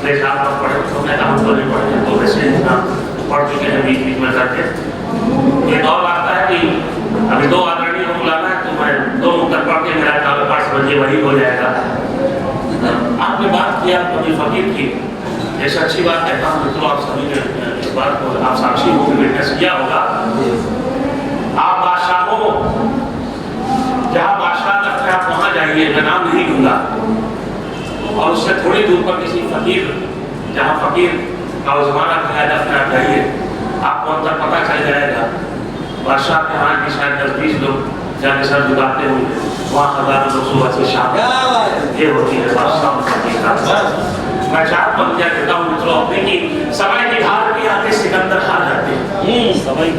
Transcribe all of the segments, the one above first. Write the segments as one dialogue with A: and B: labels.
A: मेरे साथ आप पढ़े तो मैं हम तो नहीं पढ़े तो वैसे पढ़ चुके हैं बीच बीच में करके। ये दौर आता है कि अभी 2 आदरणीय को बुलाना है तो मैं 2 मुक्तक पढ़ के मेरा काम 5 बजे वही हो जाएगा। आपने बात किया कभी फकीर की, जैसे अच्छी बात कहता हूँ मित्रों, आप सभी ने इस बात को आप साक्षी हो विटनेस किया होगा। आप बादशाहों, जहाँ बादशाह लगता है आप वहाँ जाइए, मैं नाम नहीं लूंगा, और उससे थोड़ी दूर पर किसी फकीर, जहाँ फकीर का उजमाना खाया जाता है, आप जाइए, आपको अंदर पता चल जाएगा। बादशाह के यहाँ की शायद 10-20 लोग जाके सर झुकाते होंगे, वहाँ हजारों लोग सुबह से शाम ये होती है बादशाह फकीर का। मैं चार पंक्तियाँ कहता हूँ मित्रों अपने की, समय की धार के आगे सिकंदर हार जाते हैं, समय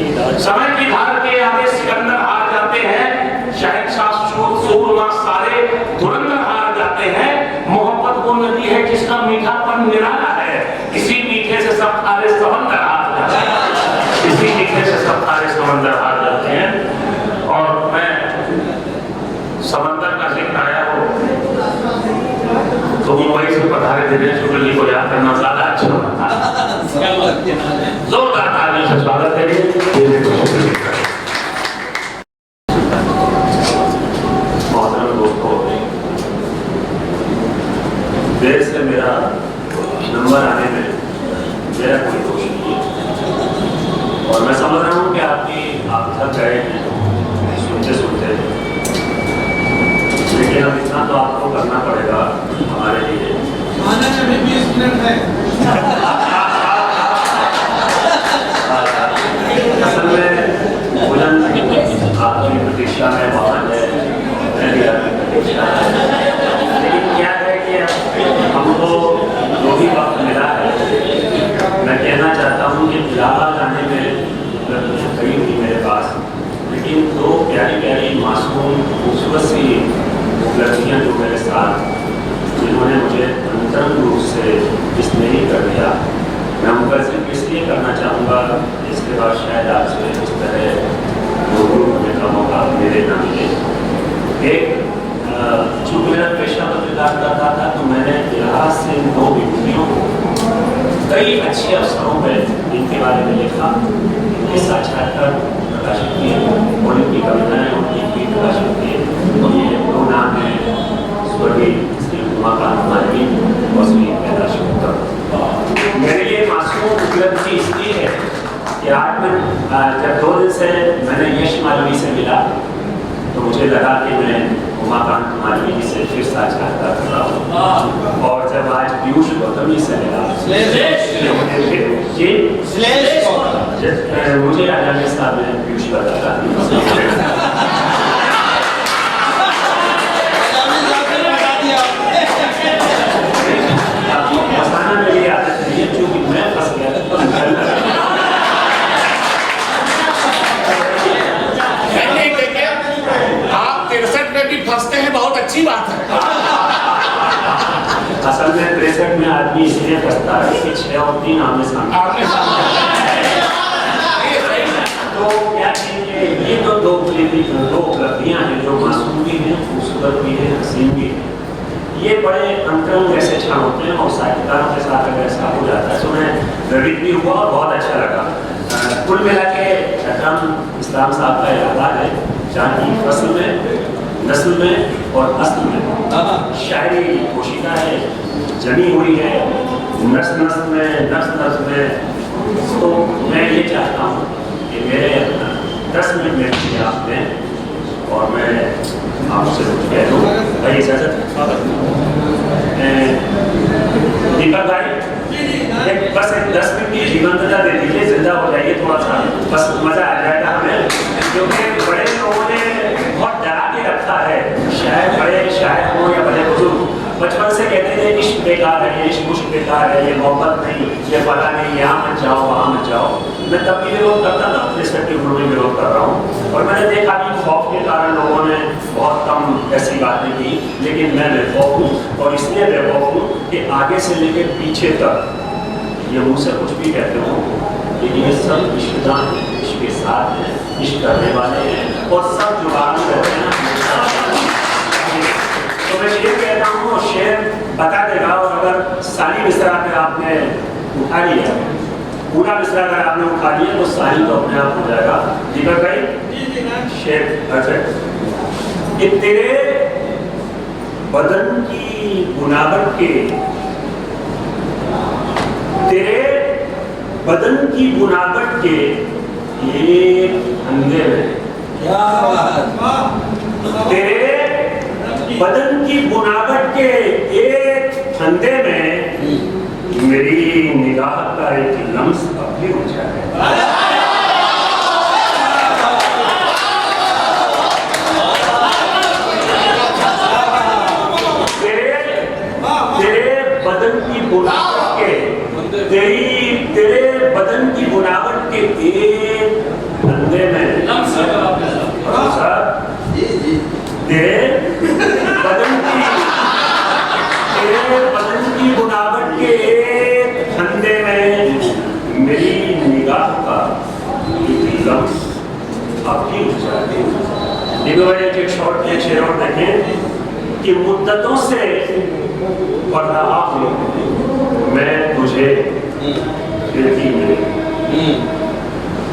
A: की धार के आगे सिकंदर हार जाते हैं, शहंशाह सूरमा सारे धुरंधर हार जाते हैं। मोहब्बत वो नदी है जिसका मीठापन निराला है, इसी मीठे से सब खारे समंदर हार जाते हैं, इसी मीठे से सब खारे समंदर हार जाते हैं। और मैं समंदर का जिक्र आया हो तो मुंबई से पधारे दिनेश शुक्ल को याद करना ज्यादा अच्छा होता है। जोरदार तालियों से स्वागत करिए। देर से मेरा नंबर आने में मेरा कोई दोष नहीं है, और मैं समझ रहा हूँ कि आप थक गए हैं सुनते सुनते, लेकिन अब इतना तो आपको करना पड़ेगा हमारे लिए।
B: 20 मिनट है।
A: असल में भोजन आपकी प्रतीक्षा में वहाँ है, मैं भी आपकी प्रतीक्षा है, लेकिन क्या है कि हमको जो भी वक्त मिला है, मैं कहना चाहता हूँ कि इलाहाबाद आने में खड़ी हुई मेरे पास, लेकिन 2 प्यारी प्यारी मासूम खूबसूरत सी लड़कियाँ जो मेरे साथ, जिन्होंने मुझे अंतरंग रूप से स्नेही कर दिया, मैं उनका जिक्र इसलिए करना चाहूँगा, इसके बाद शायद आपसे इस तरह रूबरू होने का मौका मेरे न मिले। एक चूँकि मेरा पेशा पत्रकार करता था, तो मैंने इलाहाबाद से 2 विभूतियों को कई अच्छे अवसरों पर इनके बारे में लिखा, इनके साक्षात्कार प्रकाशित किए और इनकी कविताएं उनकी गीत प्रकाशित किए। तो ये 2 नाम है, स्वर्गीय श्री उमाकांत मालवीय और श्री कैलाश उत्तम। मेरे लिए मासूम उपलब्धि इसलिए है कि आज मैं जब 2 दिन से मैंने यश मालवीय से मिला तो मुझे लगा कि मैं उमाकांत मालवीय जी से फिर साक्षात्कार कर रहा हूँ, और जब आज पीयूष गौतम जी से मिला मुझे आजादी साहब ने पीयूष बताया। फंसाना मेरी आदत नहीं है, क्योंकि मैं फंस गया था तो निकलना।
B: आप 63 में भी फंसते हैं, बहुत अच्छी बात है।
A: असल में 63 में आदमी इसलिए फंसता है कि 6 और 3 आमने सामने। तो क्या कहेंगे, ये तो 2 उपलब्धियां हैं जो मासूम भी हैं, खूबसूरत भी है, हसीन भी है। ये बड़े अंतरंग ऐसे क्षण होते हैं, और साहित्यकारों के साथ अगर ऐसा हो जाता है तो मैं प्रेरित भी हुआ और बहुत अच्छा लगा। कुल मिला के अकरम इस्लाम साहब का इलाहाबाद है, जहाँ की फसल में, नस्ल में और असल में शायरी पोशीदा है, जमी हुई है नस्ल नस्ल में, नस्ल नस्ल में। तो मैं ये चाहता हूँ कि मेरे 10 मिनट में भी आप दें, और मैं आपसे कुछ कह दूँ। भाई इजाज़त दीपक भाई, बस 10 मिनट की जीवंतता दे दीजिए, जिंदा हो जाइए थोड़ा सा, बस मज़ा आ जाएगा हमें, क्योंकि बड़े लोगों ने बहुत डरा के रखा है, शायद बड़े शायर हो या बड़े बुजुर्ग, बचपन से कहते थे इश्क बेकार है, ये इश्क मुश्क बेकार है, ये मोहब्बत नहीं, ये फला नहीं, यहाँ मत जाओ वहाँ मत जाओ। मैं तब भी विरोध करता था, रिस्पेक्टिव में विरोध कर रहा हूँ, और मैंने देखा कि खौफ के कारण लोगों ने बहुत कम ऐसी बातें की, लेकिन मैं बेखौफ हूँ, और इसलिए बेखौफ हूँ कि आगे से लेकर पीछे तक ये मुझसे कुछ भी कहते हो, लेकिन ये सब इश्कदान है, इश्क के साथ हैं, इश्क करने वाले हैं, और सब जुगाड़ू रहते हैं। तो मैं ये कहता हूँ, शेर बता देगा, और अगर
C: सानी मिश्रा अगर आपने उठा लिया, पूरा मिश्रा अगर आपने उठा लिया तो सानी तो अपने आप हो जाएगा। दीपक भाई शेर अच्छा कि तेरे बदन की बुनावट के, तेरे बदन की बुनावट के एक फंदे में,
B: क्या बात,
C: तेरे बदन की बुनावट के एक फंदे में मेरी निगाह का एक लम्स अब भी उलझा है। तेरे बदन की बुनावट के, तेरे बदन की बुनावट के एक फंदे में तेरे बदन की बुनावट के एक फंदे में मेरी निगाह का एक लम्स आपकी एक शॉर्ट एक शेर और देखें कि मुद्दतों से पढ़ रहा हूँ मैं तुझे फिर भी मिले,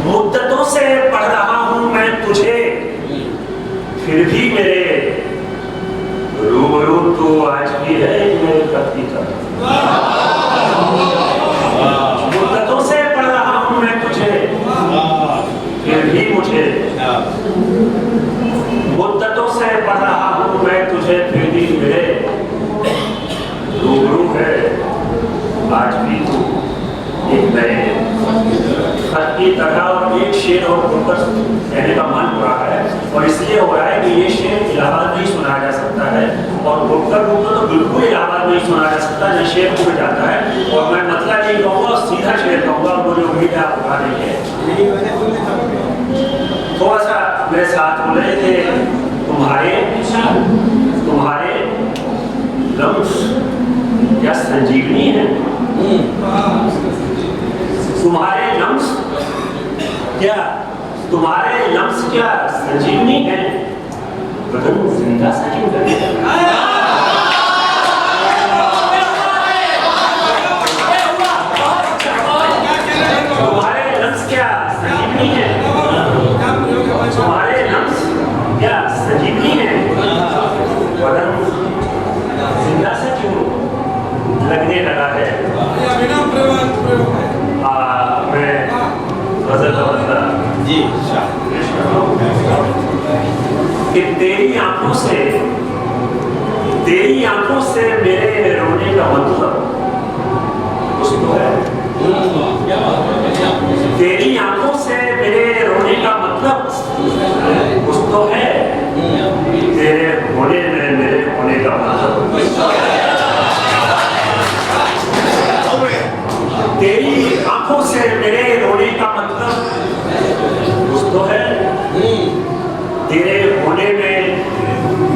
C: मुद्दतों से पढ़ रहा हूँ मैं तुझे फिर भी मेरे रूबरू तो आज भी है मेरे कत्ती का। मुद्दतों से पढ़ रहा हूँ मैं तुझे फिर भी मुझे, मुद्दतों से पढ़ रहा हूँ मैं तुझे फिर भी मेरे रूबरू है आज भी तू एक नए खत की तरह। और एक शेर और फोकस कहने का मन हो रहा है और इसलिए हो रहा है कि ये शेर इलाहाबाद में ही सुना जा सकता है और भुक्कर रूप में तो बिल्कुल इलाहाबाद में ही सुना जा सकता है। शेर को जाता है और मैं मतलब नहीं कहूँगा, सीधा शेर कहूँगा, मुझे उम्मीद है आप उठा देंगे। थोड़ा सा मेरे साथ बोले कि तुम्हारे लम्स क्या संजीवनी है, तुम्हारे लम्स क्या, तुम्हारे लम्स क्या संजीवनी है, बदन जिंदा सा क्यों करे। तुम्हारे लम्स क्या संजीवनी है, तुम्हारे लम्स क्या संजीवनी है, बदन जिंदा सा क्यों लगने लगा है। मैं गजल जी कि तेरी आंखों से मेरे रोने का मतलब कुछ तो है, तेरी आंखों से मेरे रोने का मतलब कुछ तो है, तेरे होने में मेरे होने का मतलब तेरी आंखों से मेरे रोने का मतलब कुछ तो है, तेरे होने में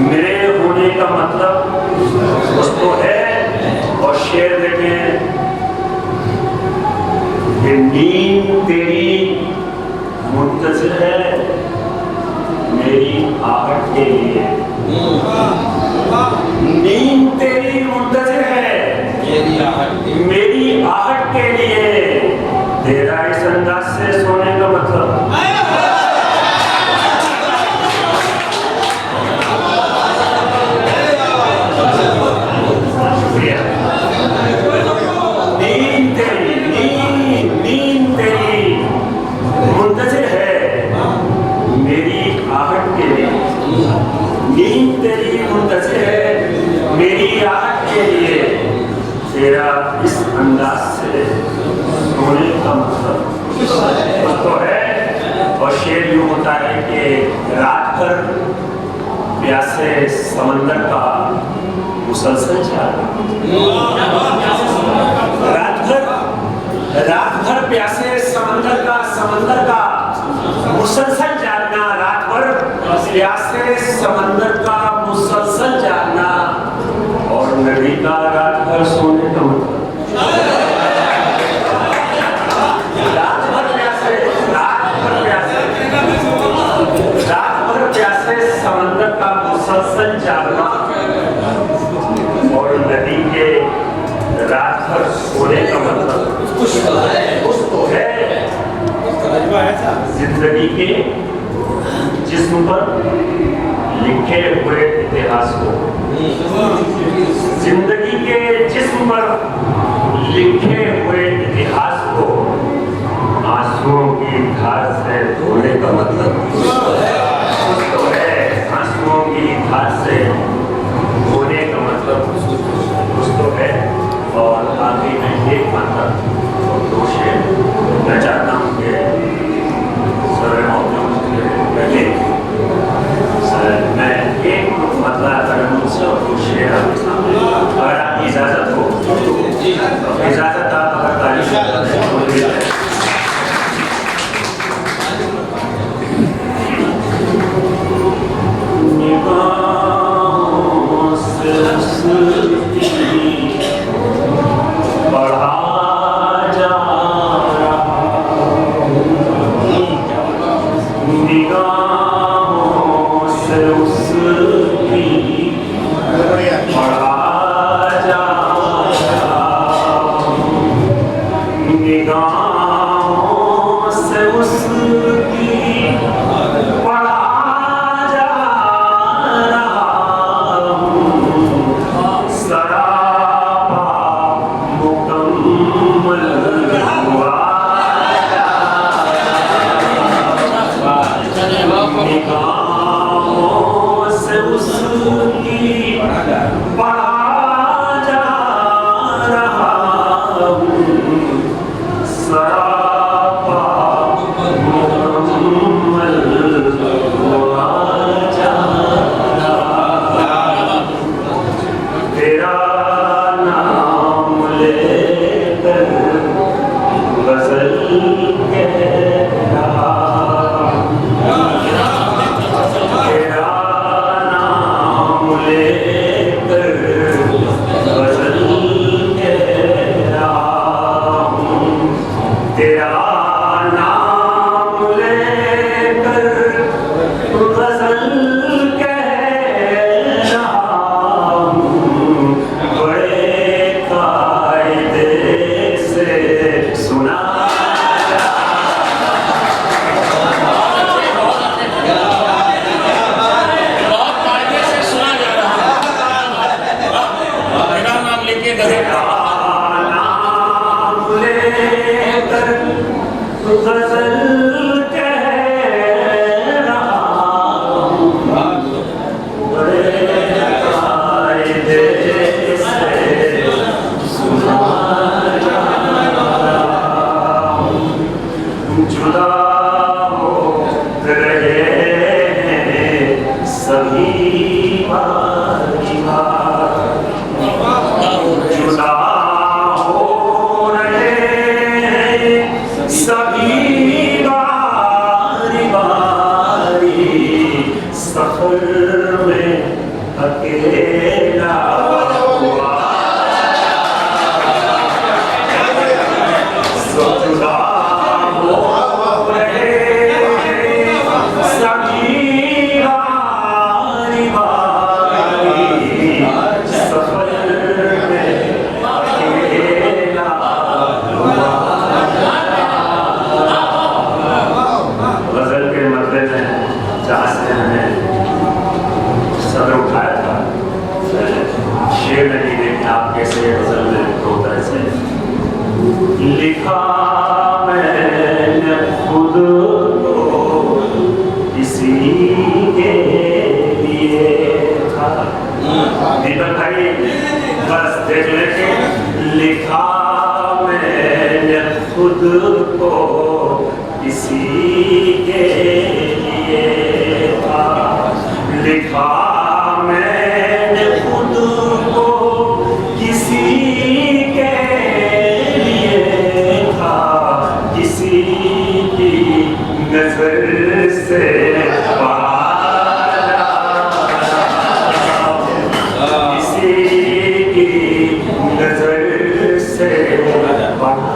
C: मेरे होने का मतलब कुछ तो है। और शेर देखें कि नींद तेरी मुंतज़िर है मेरी आहट के लिए, नींद तेरी मुंतज़िर है मेरी आहट के लिए, तेरा इस अंदाज से सोने का मतलब नींद तेरी मुंतज़िर है मेरी आहट के लिए, नींद तेरी मुंतज़िर है मेरी आहट के लिए, तेरा इस अंदाज से सोने का मतलब तो है। और शेर यूं होता है कि रात भर प्यासे समंदर का मुसलसल जाना, रात भर प्यासे समंदर का मुसलसल जागना, रात भर प्यासे समंदर का मुसलसल जागना, और नदी का रात भर सोने का मतलब रात भर प्यासे समंदर का मुसलसल जागना और नदी के रात इतिहास पर होने का मतलब
B: कुछ तो है।
C: जिंदगी के जिस्म पर लिखे हुए इतिहास को, जिंदगी के जिस्म पर लिखे हुए इतिहास को आंसुओं की धार से धोने का मतलब कुछ तो है। आंसुओं की धार से धोने का मतलब कुछ तो है। और आखिरी में एक मात्र और दो शेर मैं चाहता हूँ कि पहले मैं एक मतलब करूँ मुझसे और दो शेर आपके सामने, अगर आपकी इजाज़त हो तो इजाज़त आप अगर तारीफ लिखा मैंने खुद को इसी के लिए था। दीपक भाई बस देख लेके, लिखा मैंने खुद को इसी के लिए था। लिखा मैंने खुद को किसी के लिए था, किसी की नजर से पाला, किसी की नजर से पाला।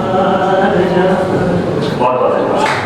C: बहुत बहुत